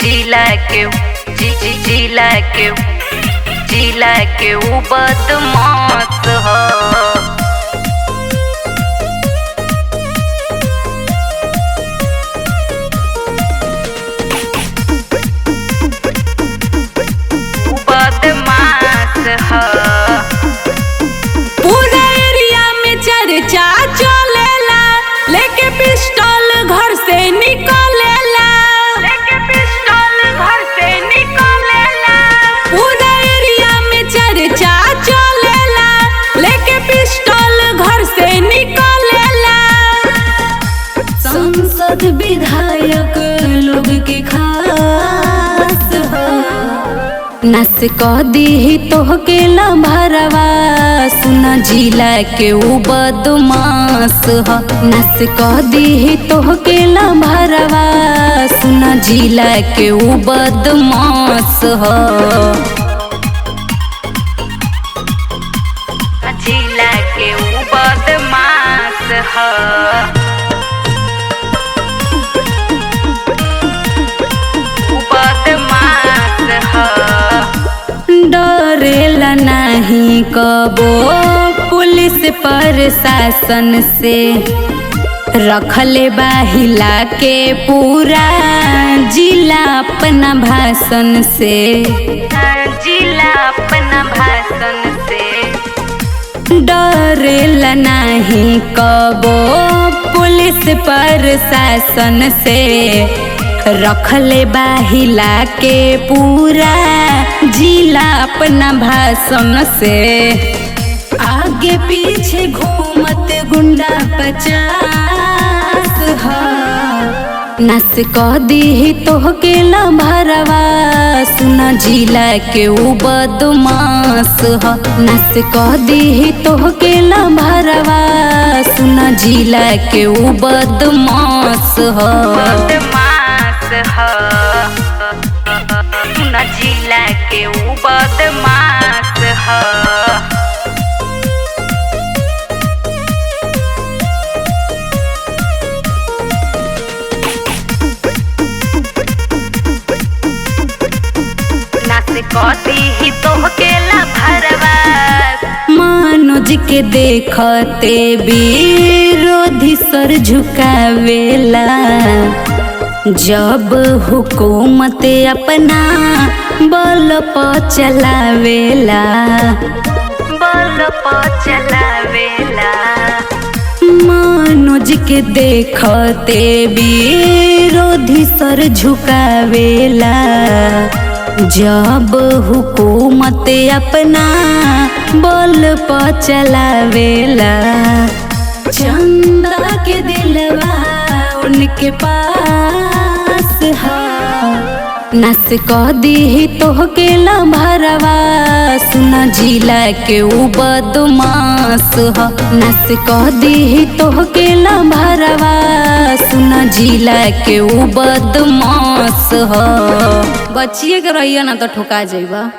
जिला के जिला के ऊ बदमाश ह। पूरा एरिया में चर्चा चलेला, लेके पिस्टल घर से निकलेला, लेके पिस्टल घर से निकलेला। पूरा एरिया में चर्चा चलेला, लेके पिस्टल घर से निकलेला। संसद विधायक लोग के खास ह। नस कह दी तोहके लम्भरवा, सुना जिला के ऊ बदमाश ह। नस कह दी तोहके लम्भरवा, सुना जिला के ऊ बदमाश ह। जिला के ऊ बदमाश ह। डरेला नहीं कबो पुलिस प्रशासन से, रखले बाहिला के पूरा जिला अपना भाषण से, जिला अपना भाषण से। डरेला नहीं कबो पुलिस प्रशासन से, रखले बाहिला के पूरा जिला अपना भाषण से। आगे पीछे घूमत गुंडा 50 ह। नस कह दी तोहके लम्भरवा, सुना जिला के ऊ बदमाश ह। नस कह दी तोहके लम्भरवा, सुना जिला के ऊ बदमाश ह। सुना जिला के ऊ बदमाश ह। कती तोहके लम्भरवा, मनोज के देखते विरोधी सर झुकावेला, जब हुकूमत अपना बल पर चलावेला, बल पर चलावेला। मनोज के देखते विरोधी सर झुकावेला, जब हुकूमत अपना बल पर चलावेला। चंदा के दिलवा उनके पास है, नस कह दी तोहके लम्भरवा, सुना जिला के ऊ बदमाश ह। नस कह दी तोहके लम्भरवा, सुना जिला के ऊ बदमाश ह। बचिए के रहिए ना तो ठोका जाइबा।